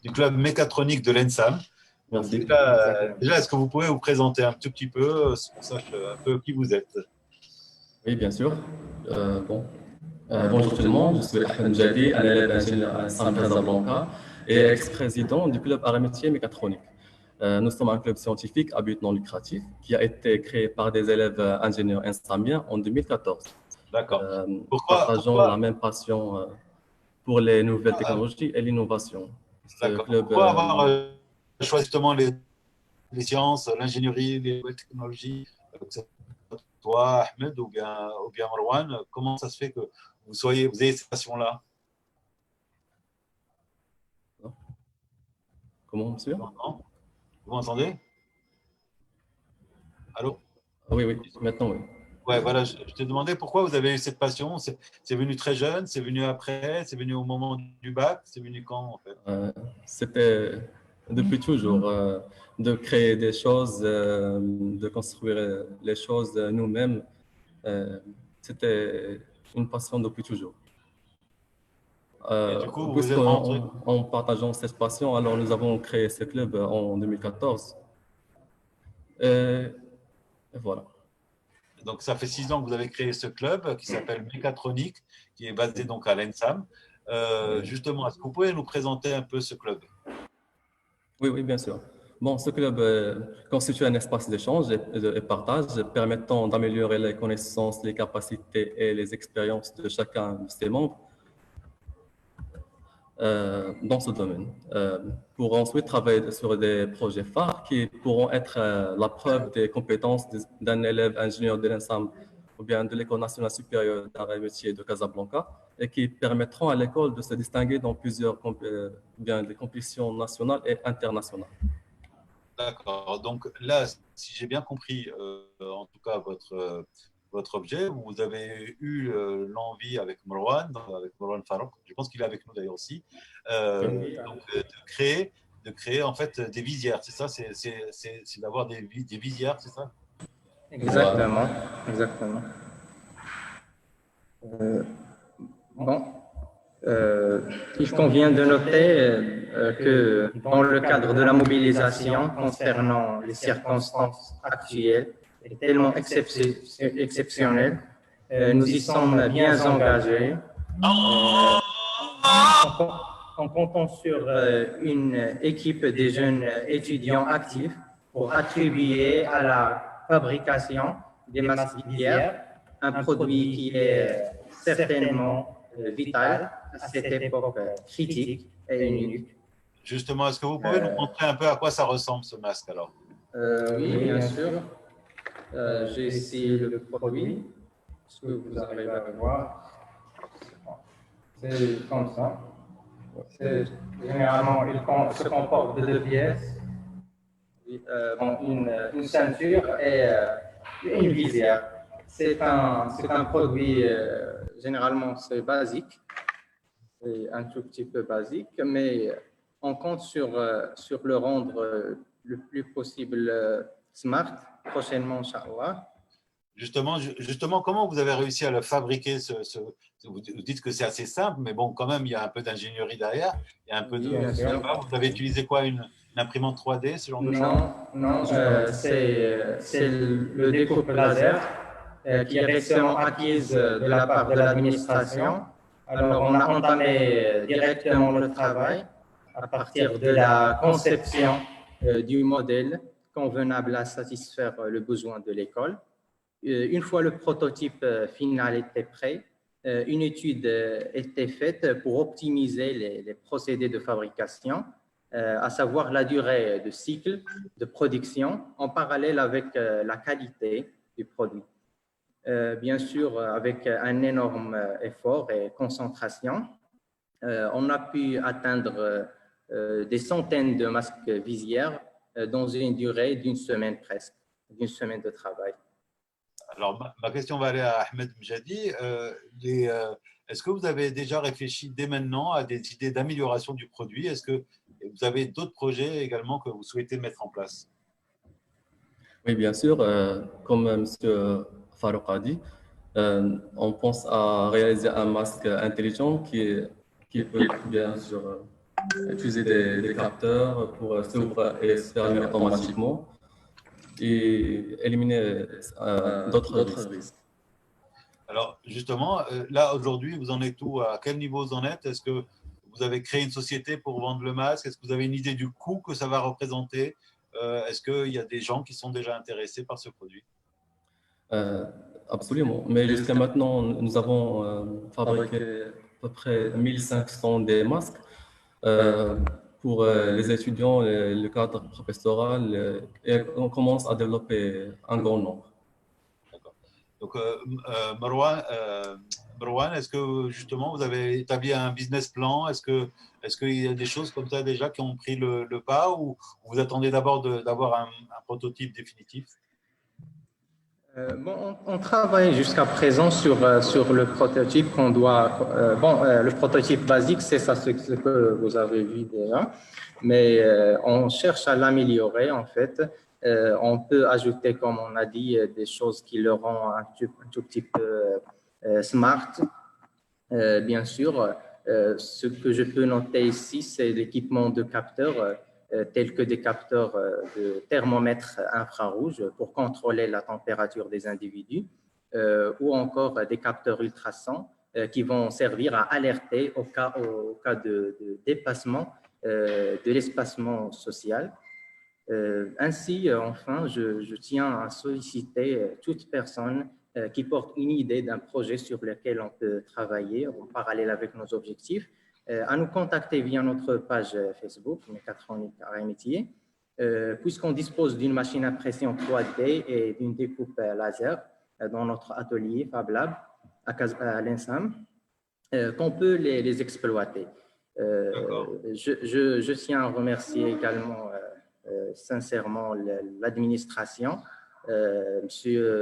du club mécatronique de l'ENSAM. Donc, Merci. déjà est-ce que vous pouvez vous présenter un tout petit peu, qu'on sache un peu qui vous êtes? Oui, bien sûr. Bonjour tout le monde, je suis Ahmed Mjadi, un élève ingénieur à l'ENSAM Casablanca et ex-président du club Arts et Métiers Mécatronique. Nous sommes un club scientifique à but non lucratif qui a été créé par des élèves ingénieurs insamiens en 2014. D'accord. Partageant la même passion pour les nouvelles technologies et l'innovation. D'accord. Pourquoi avoir choisi justement les sciences, l'ingénierie, les nouvelles technologies, toi, Ahmed, ou bien Marwan, comment ça se fait que vous ayez cette passion-là? Comment, monsieur? Vous m'entendez? Allô? Oui, oui, maintenant, oui. Ouais, voilà, je te demandais pourquoi vous avez eu cette passion. C'est venu très jeune, c'est venu après, c'est venu au moment du bac, c'est venu quand en fait? C'était depuis toujours de créer des choses, de construire les choses nous-mêmes. C'était une passion depuis toujours. Et du coup, vous vous êtes rentré. Puisqu'en partageant cette passion, alors nous avons créé ce club en 2014. Et voilà. Donc, ça fait 6 ans que vous avez créé ce club qui s'appelle Mécatronique, qui est basé donc à l'ENSAM. Justement, est-ce que vous pouvez nous présenter un peu ce club? Oui, oui, bien sûr. Bon, ce club constitue un espace d'échange et partage permettant d'améliorer les connaissances, les capacités et les expériences de chacun de ses membres dans ce domaine, pour ensuite travailler sur des projets phares qui pourront être la preuve des compétences d'un élève ingénieur de l'ENSAM ou bien de l'École nationale supérieure d'arts et métiers de Casablanca et qui permettront à l'école de se distinguer dans plusieurs bien des compétitions nationales et internationales. D'accord. Donc là, si j'ai bien compris, en tout cas, votre objet, vous avez eu l'envie avec Marwan Farouk, je pense qu'il est avec nous d'ailleurs aussi, donc, de créer en fait des visières, c'est ça? C'est d'avoir des visières, c'est ça? Exactement, exactement. Bon, il convient de noter que dans le cadre de la mobilisation concernant les circonstances actuelles et tellement exceptionnelles, nous y sommes bien engagés en comptant sur une équipe de jeunes étudiants actifs pour attribuer à la fabrication des masques visières, un produit qui est certainement vital à cette époque critique et unique. Justement, est-ce que vous pouvez nous montrer un peu à quoi ça ressemble ce masque alors? Oui, bien sûr. J'ai ici le produit. Est-ce que vous arrivez à le voir? C'est comme ça. Généralement, il se comporte de 2 pièces. Une ceinture et une visière. C'est un produit, généralement, c'est basique. C'est un tout petit peu basique, mais on compte sur le rendre le plus possible smart prochainement, Inch'Allah. Justement, comment vous avez réussi à le fabriquer vous dites que c'est assez simple, mais bon, quand même, il y a un peu d'ingénierie derrière. Il y a un peu de. Vous avez utilisé quoi, une imprimante 3D, ce genre de choses? Non, c'est le découpe laser qui est récemment acquise de la part de l'administration. Alors, on a entamé directement le travail à partir de la conception du modèle convenable à satisfaire le besoin de l'école. Une fois le prototype final était prêt, une étude était faite pour optimiser les procédés de fabrication, à savoir la durée de cycle de production en parallèle avec la qualité du produit. Bien sûr, avec un énorme effort et concentration, on a pu atteindre des centaines de masques visières dans une durée d'une semaine presque, d'une semaine de travail. Alors, ma question va aller à Ahmed Mjadi. Est-ce que vous avez déjà réfléchi dès maintenant à des idées d'amélioration du produit? Est-ce que vous avez d'autres projets également que vous souhaitez mettre en place? Oui, bien sûr. Comme M. Farouk a dit, on pense à réaliser un masque intelligent qui peut bien sûr utiliser des capteurs pour s'ouvrir et se fermer automatiquement et éliminer d'autres risques. Alors, justement, là, aujourd'hui, vous en êtes où? À quel niveau vous en êtes? Est-ce que vous avez créé une société pour vendre le masque? Est-ce que vous avez une idée du coût que ça va représenter? Est-ce qu'il y a des gens qui sont déjà intéressés par ce produit? Absolument. Mais jusqu'à maintenant, nous avons fabriqué à peu près 1500 des masques pour les étudiants, le cadre professoral, et on commence à développer un grand nombre. Donc, Marwan, est-ce que justement vous avez établi un business plan? Est-ce qu'il y a des choses comme ça déjà qui ont pris le pas, ou vous attendez d'abord d'avoir un prototype définitif? On travaille jusqu'à présent sur le prototype qu'on doit. Le prototype basique, c'est ça, ce que vous avez vu déjà, mais on cherche à l'améliorer en fait. On peut ajouter, comme on a dit, des choses qui le rendent un tout petit peu smart. Bien sûr, ce que je peux noter ici, c'est l'équipement de capteurs tels que des capteurs de thermomètre infrarouge pour contrôler la température des individus, ou encore des capteurs ultrasons qui vont servir à alerter au cas de dépassement de l'espacement social. Ainsi, enfin, je tiens à solliciter toute personne qui porte une idée d'un projet sur lequel on peut travailler en parallèle avec nos objectifs, à nous contacter via notre page Facebook, Mécatronique Amitié, puisqu'on dispose d'une machine impression 3D et d'une découpe laser dans notre atelier Fab Lab à l'ENSAM, qu'on peut les exploiter. Je tiens à remercier également sincèrement l'administration, M.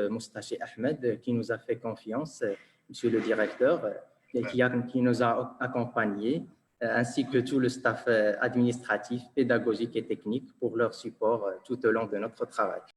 Moustachi Ahmed, qui nous a fait confiance, M. le directeur, qui nous a accompagnés, ainsi que tout le staff administratif, pédagogique et technique pour leur support tout au long de notre travail.